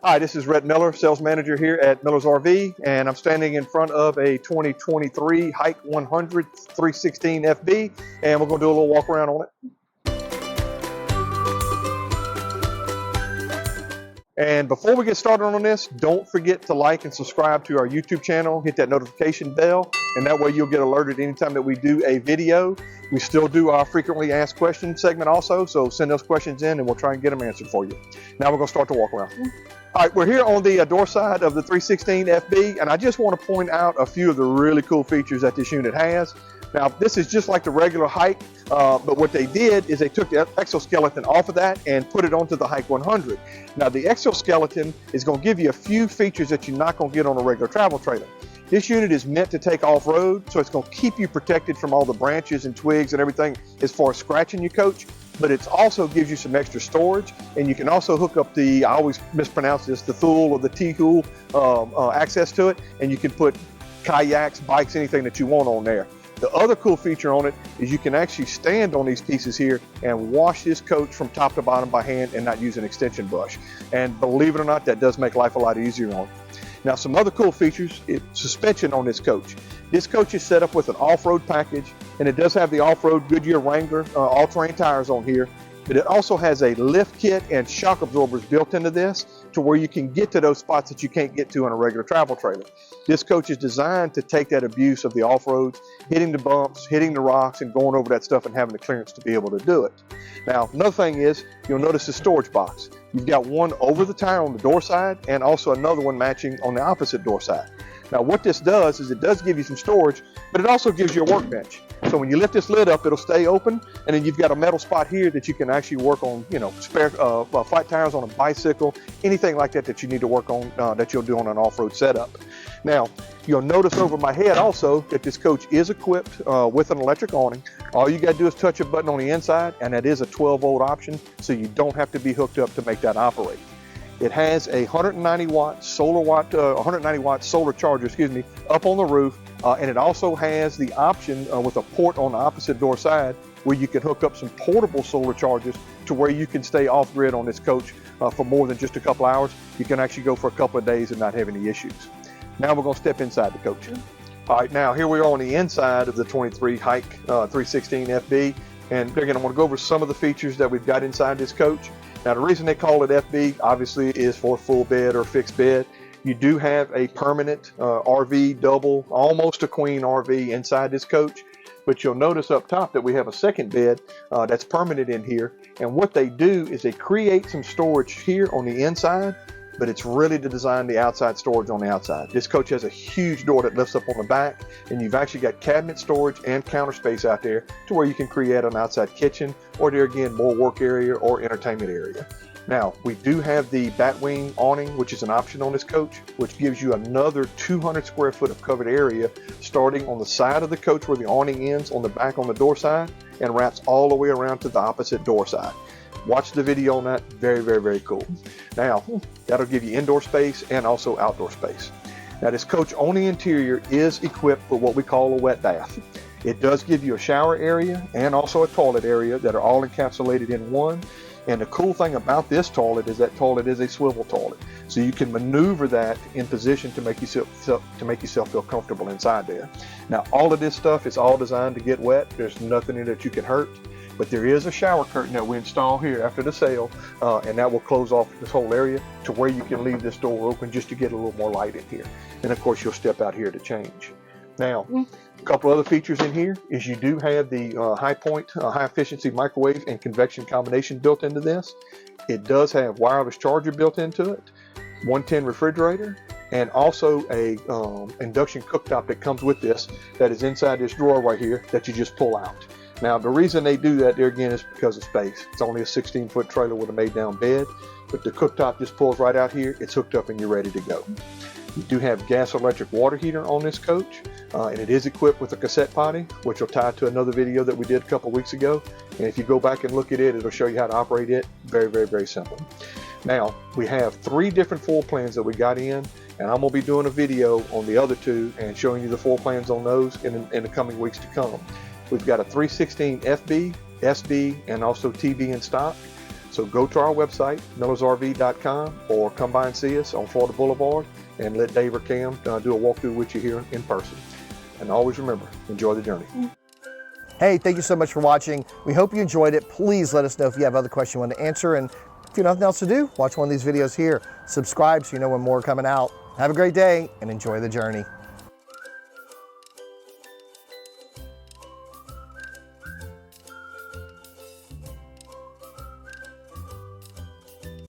Hi, this is Rhett Miller, sales manager here at Miller's RV, and I'm standing in front of a 2023 Hike 100 316 FB, and we're going to do a little walk around on it. And before we get started on this, don't forget to like and subscribe to our YouTube channel, hit that notification bell, and that way you'll get alerted anytime that we do a video. We still do our frequently asked questions segment also, so send those questions in and we'll try and get them answered for you. Now we're going to start the walk around. All right, we're here on the door side of the 316 FB, and I just want to point out a few of the really cool features that this unit has. Now, this is just like the regular Hike, but what they did is they took the exoskeleton off of that and put it onto the Hike 100. Now, the exoskeleton is going to give you a few features that you're not going to get on a regular travel trailer. This unit is meant to take off-road, so it's going to keep you protected from all the branches and twigs and everything as far as scratching your coach, but it also gives you some extra storage, and you can also hook up the, I always mispronounce this, the thule or the T-hule access to it, and you can put kayaks, bikes, anything that you want on there. The other cool feature on it is you can actually stand on these pieces here and wash this coach from top to bottom by hand and not use an extension brush. And believe it or not, that does make life a lot easier on it. Now, some other cool features is suspension on this coach. This coach is set up with an off-road package, and it does have the off-road Goodyear Wrangler all-terrain tires on here, but it also has a lift kit and shock absorbers built into this to where you can get to those spots that you can't get to on a regular travel trailer. This coach is designed to take that abuse of the off-roads, hitting the bumps, hitting the rocks, and going over that stuff and having the clearance to be able to do it. Now, another thing is, you'll notice the storage box. You've got one over the tire on the door side and also another one matching on the opposite door side. Now, what this does is it does give you some storage, but it also gives you a workbench. So when you lift this lid up, it'll stay open, and then you've got a metal spot here that you can actually work on, you know, spare flat tires on a bicycle, anything like that that you need to work on that you'll do on an off-road setup. Now, you'll notice over my head also that this coach is equipped with an electric awning. All you got to do is touch a button on the inside, and that is a 12-volt option, so you don't have to be hooked up to make that operate. It has a 190 watt solar charger, up on the roof, and it also has the option with a port on the opposite door side where you can hook up some portable solar chargers to where you can stay off grid on this coach for more than just a couple hours. You can actually go for a couple of days and not have any issues. Now we're going to step inside the coach. All right, now here we are on the inside of the 23 Hike 316 FB, and again, I want to go over some of the features that we've got inside this coach. Now, the reason they call it FB, obviously, is for full bed or fixed bed. You do have a permanent RV double, almost a queen RV inside this coach, but you'll notice up top that we have a second bed that's permanent in here. And what they do is they create some storage here on the inside, but it's really to design the outside storage on the outside. This coach has a huge door that lifts up on the back, and you've actually got cabinet storage and counter space out there to where you can create an outside kitchen, or there again, more work area or entertainment area. Now, we do have the batwing awning, which is an option on this coach, which gives you another 200 square foot of covered area starting on the side of the coach where the awning ends on the back on the door side and wraps all the way around to the opposite door side. Watch the video on that. Very, very, very cool. Now, that'll give you indoor space and also outdoor space. Now, this coach on the interior is equipped with what we call a wet bath. It does give you a shower area and also a toilet area that are all encapsulated in one. And the cool thing about this toilet is that toilet is a swivel toilet. So you can maneuver that in position to make yourself feel comfortable inside there. Now, all of this stuff is all designed to get wet. There's nothing in it that you can hurt. But there is a shower curtain that we install here after the sale, and that will close off this whole area to where you can leave this door open just to get a little more light in here. And of course, you'll step out here to change. Now, a couple other features in here is you do have the high efficiency microwave and convection combination built into this. It does have wireless charger built into it, 110 refrigerator, and also a induction cooktop that comes with this that is inside this drawer right here that you just pull out. Now, the reason they do that there again is because of space. It's only a 16-foot trailer with a made-down bed, but the cooktop just pulls right out here. It's hooked up and you're ready to go. You do have gas electric water heater on this coach, and it is equipped with a cassette potty, which will tie to another video that we did a couple weeks ago. And if you go back and look at it, it'll show you how to operate it. Very, very, very simple. Now, we have 3 different floor plans that we got in, and I'm going to be doing a video on the other 2 and showing you the floor plans on those in the coming weeks to come. We've got a 316 FB, SB, and also TB in stock. So go to our website, millersrv.com, or come by and see us on Florida Boulevard and let Dave or Cam do a walkthrough with you here in person. And always remember, enjoy the journey. Hey, thank you so much for watching. We hope you enjoyed it. Please let us know if you have other questions you want to answer. And if you have nothing else to do, watch one of these videos here. Subscribe so you know when more are coming out. Have a great day and enjoy the journey.